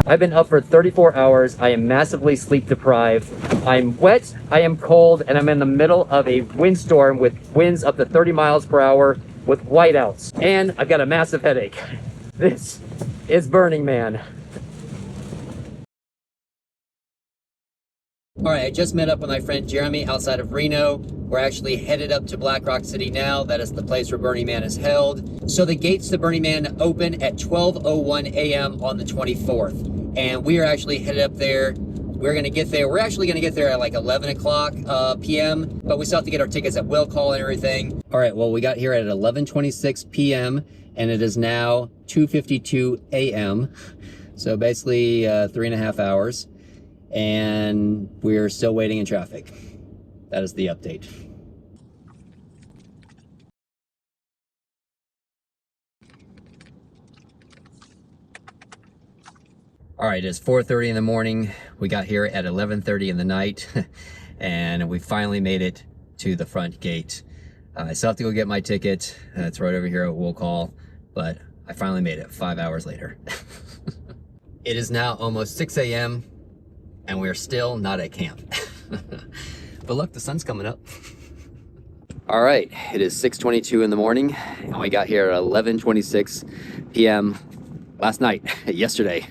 I've been up for 34 hours. I am massively sleep deprived. I'm wet, I am cold, and I'm in the middle of a windstorm with winds up to 30 miles per hour with whiteouts. And I've got a massive headache. This is Burning Man. All right, I just met up with my friend Jeremy outside of Reno. We're actually headed up to Black Rock City now. That is the place where Burning Man is held. So the gates to Burning Man open at 12:01 a.m. on the 24th. And we are actually headed up there. We're gonna get there. We're actually gonna get there at like 11 o'clock p.m. But we still have to get our tickets at will call and everything. All right, well, we got here at 11:26 p.m. and it is now 2:52 a.m. So basically 3.5 hours. And we're still waiting in traffic. That is the update. All right, it's 4:30 in the morning. We got here at 11:30 in the night, and we finally made it to the front gate. I still have to go get my ticket. It's right over here at will call, but I finally made it 5 hours later. It is now almost 6 a.m. and we're still not at camp. But look, the sun's coming up. All right, it is 6:22 in the morning, and we got here at 11:26 p.m. last night, yesterday.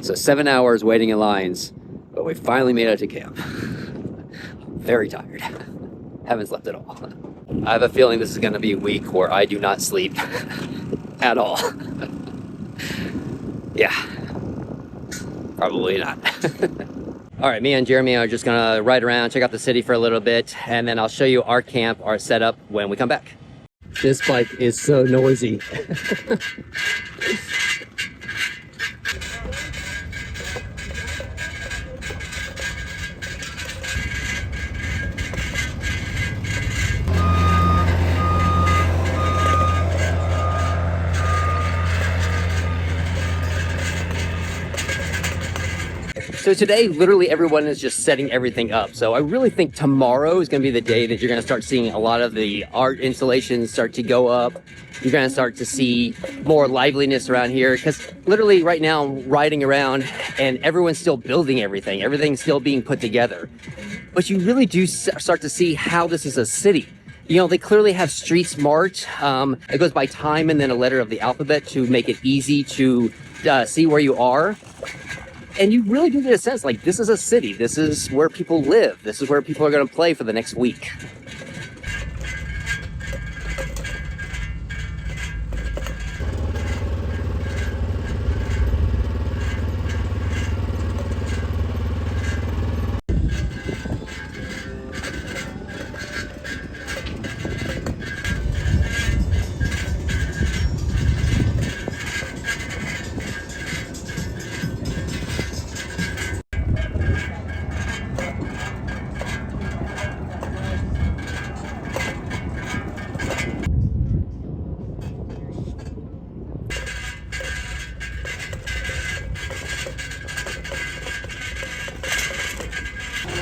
So 7 hours waiting in lines, but we finally made it to camp. I'm very tired. Haven't slept at all. I have a feeling this is gonna be a week where I do not sleep at all. Yeah, probably not. All right, me and Jeremy are just gonna ride around, check out the city for a little bit, and then I'll show you our camp, our setup when we come back. This bike is so noisy. So today, literally everyone is just setting everything up. So I really think tomorrow is gonna be the day that you're gonna start seeing a lot of the art installations start to go up. You're gonna start to see more liveliness around here, because literally right now I'm riding around and everyone's still building everything. Everything's still being put together. But you really do start to see how this is a city. You know, they clearly have streets marked. It goes by time and then a letter of the alphabet to make it easy to see where you are. And you really do get a sense like this is a city. This is where people live. This is where people are going to play for the next week.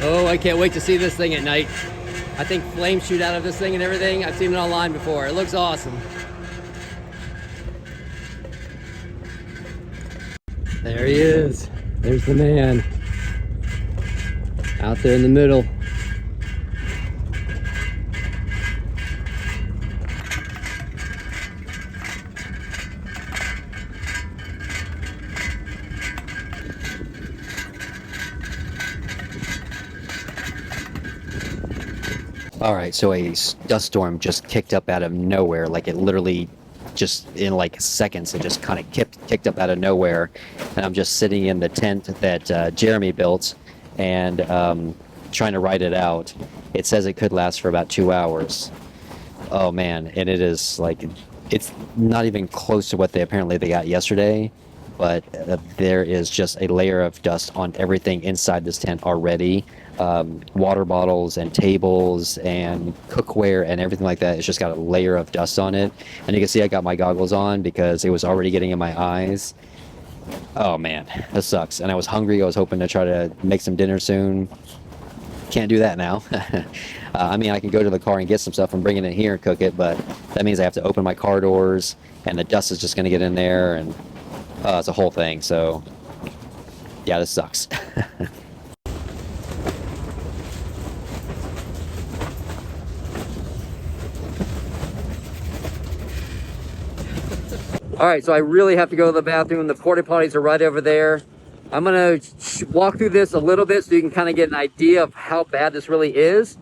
Oh, I can't wait to see this thing at night. I think flames shoot out of this thing and everything. I've seen it online before. It looks awesome. There he is. There's the man. Out there in the middle. All right, so a dust storm just kicked up out of nowhere. Like it literally just in like seconds, it just kind of kicked up out of nowhere. And I'm just sitting in the tent that Jeremy built and trying to ride it out. It says it could last for about 2 hours. Oh man, and it is like, it's not even close to what they got yesterday, but there is just a layer of dust on everything inside this tent already. Water bottles and tables and cookware and everything like that. It's just got a layer of dust on it. And you can see I got my goggles on because it was already getting in my eyes. Oh man, this sucks. And I was hungry. I was hoping to try to make some dinner soon. Can't do that now. I mean, I can go to the car and get some stuff and bring it in here and cook it, but that means I have to open my car doors and the dust is just going to get in there, and it's a whole thing. So Yeah, this sucks. All right, so I really have to go to the bathroom. The porta potties are right over there. I'm gonna walk through this a little bit so you can kind of get an idea of how bad this really is.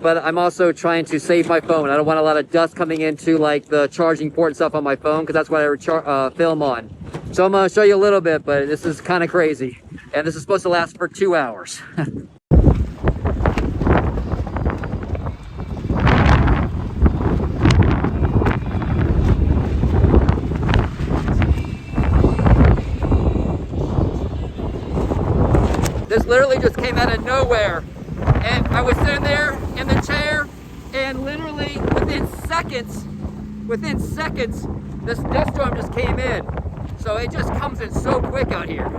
But I'm also trying to save my phone. I don't want a lot of dust coming into like the charging port and stuff on my phone, because that's what I film on. So I'm gonna show you a little bit, but this is kind of crazy. And this is supposed to last for 2 hours. This literally just came out of nowhere. And I was sitting there in the chair, and literally within seconds, this dust storm just came in. So it just comes in so quick out here.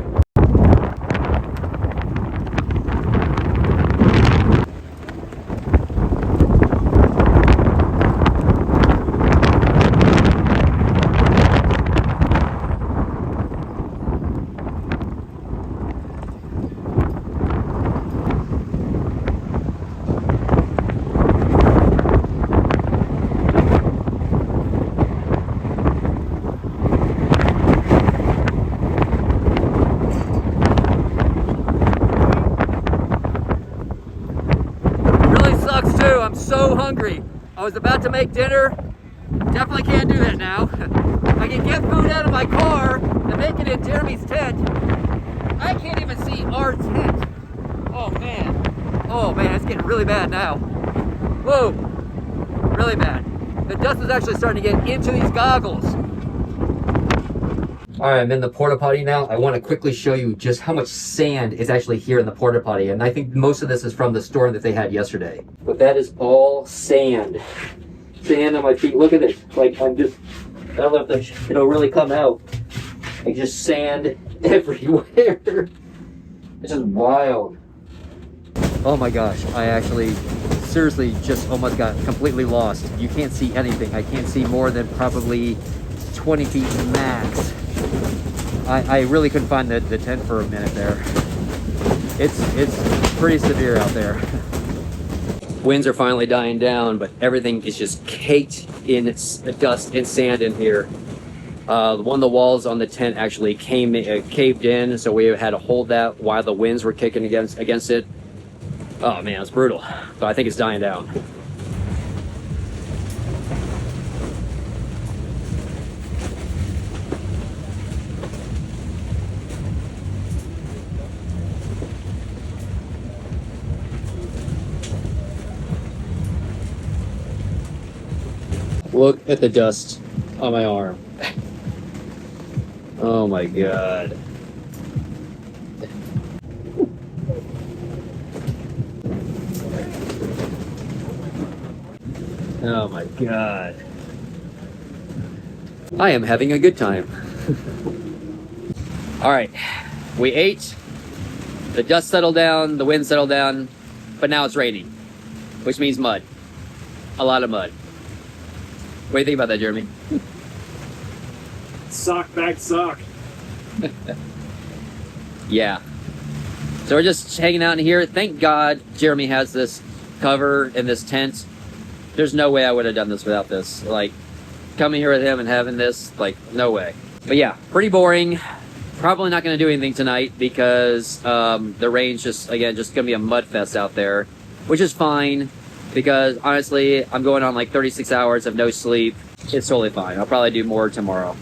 I'm so hungry. I was about to make dinner. Definitely can't do that now. I can get food out of my car and make it in Jeremy's tent. I can't even see our tent. Oh man, it's getting really bad now. Whoa, really bad. The dust is actually starting to get into these goggles. All right, I'm in the porta potty now. I want to quickly show you just how much sand is actually here in the porta potty. And I think most of this is from the storm that they had yesterday. But that is all sand. Sand on my feet. Look at it. Like I don't know if it'll really come out. Like just sand everywhere. It's just wild. Oh my gosh. I actually seriously just almost got completely lost. You can't see anything. I can't see more than probably 20 feet max. I really couldn't find the tent for a minute there. It's pretty severe out there. Winds are finally dying down, but everything is just caked in dust and sand in here. One of the walls on the tent actually caved in, so we had to hold that while the winds were kicking against it. Oh man, it's brutal. But I think it's dying down. Look at the dust on my arm. Oh my god. Oh my god. I am having a good time. All right, we ate, the dust settled down, the wind settled down, but now it's raining, which means mud. A lot of mud. What do you think about that, Jeremy? Sock back sock. Yeah. So we're just hanging out in here. Thank God Jeremy has this cover in this tent. There's no way I would have done this without this. Like, coming here with him and having this, like, no way. But yeah, pretty boring. Probably not going to do anything tonight because the rain's just going to be a mud fest out there, which is fine. Because honestly, I'm going on like 36 hours of no sleep. It's totally fine. I'll probably do more tomorrow.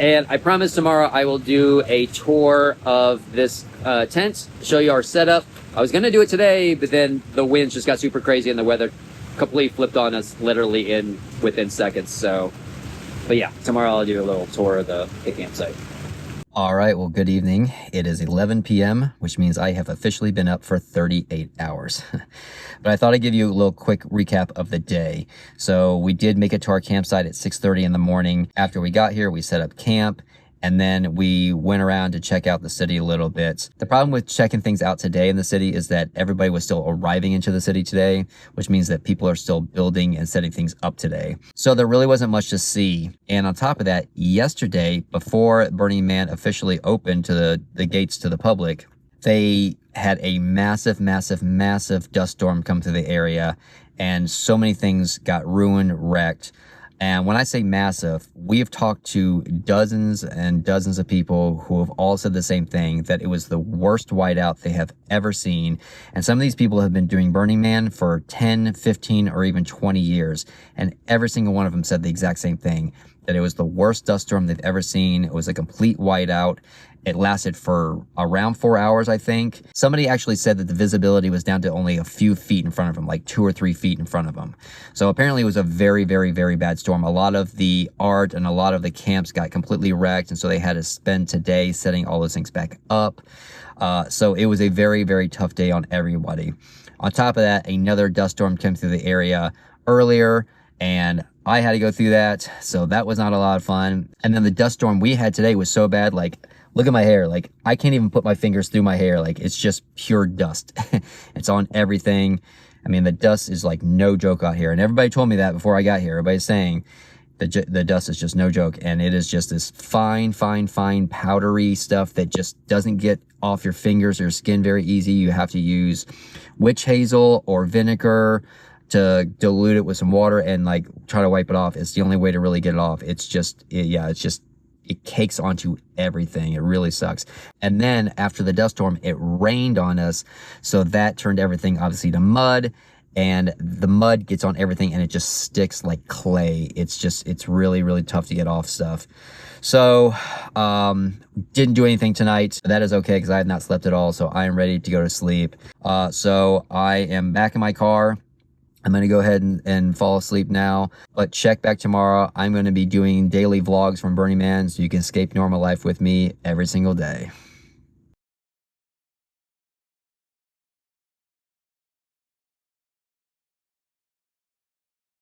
And I promise tomorrow I will do a tour of this tent, show you our setup. I was gonna do it today, but then the winds just got super crazy and the weather completely flipped on us literally within seconds. So, but yeah, tomorrow I'll do a little tour of the campsite. All right, well, good evening. It is 11 p.m., which means I have officially been up for 38 hours. But I thought I'd give you a little quick recap of the day. So we did make it to our campsite at 6:30 in the morning. After we got here, we set up camp, And then we went around to check out the city a little bit. The problem with checking things out today in the city is that everybody was still arriving into the city today, which means that people are still building and setting things up today. So there really wasn't much to see. And on top of that, yesterday, before Burning Man officially opened to the gates to the public, they had a massive, massive, massive dust storm come through the area, and so many things got ruined, wrecked. And when I say massive, we have talked to dozens and dozens of people who have all said the same thing, that it was the worst whiteout they have ever seen. And some of these people have been doing Burning Man for 10, 15, or even 20 years. And every single one of them said the exact same thing, that it was the worst dust storm they've ever seen. It was a complete whiteout. It lasted for around 4 hours, I think. Somebody actually said that the visibility was down to only a few feet in front of them, like 2 or 3 feet in front of them. So apparently it was a very, very, very bad storm. A lot of the art and a lot of the camps got completely wrecked, and so they had to spend today setting all those things back up. So it was a very, very tough day on everybody. On top of that, another dust storm came through the area earlier, and I had to go through that, so that was not a lot of fun. And then the dust storm we had today was so bad, like, look at my hair. Like, I can't even put my fingers through my hair. Like, it's just pure dust. It's on everything. I mean, the dust is like no joke out here. And everybody told me that before I got here. Everybody's saying the dust is just no joke. And it is just this fine, fine, fine powdery stuff that just doesn't get off your fingers or your skin very easy. You have to use witch hazel or vinegar to dilute it with some water and like try to wipe it off. It's the only way to really get it off. It's just, it cakes onto everything. It really sucks. And then after the dust storm, it rained on us. So that turned everything obviously to mud, and the mud gets on everything and it just sticks like clay. It's really, really tough to get off stuff. So, didn't do anything tonight. That is okay because I have not slept at all. So I am ready to go to sleep. So I am back in my car. I'm going to go ahead and fall asleep now, but check back tomorrow. I'm going to be doing daily vlogs from Burning Man so you can escape normal life with me every single day.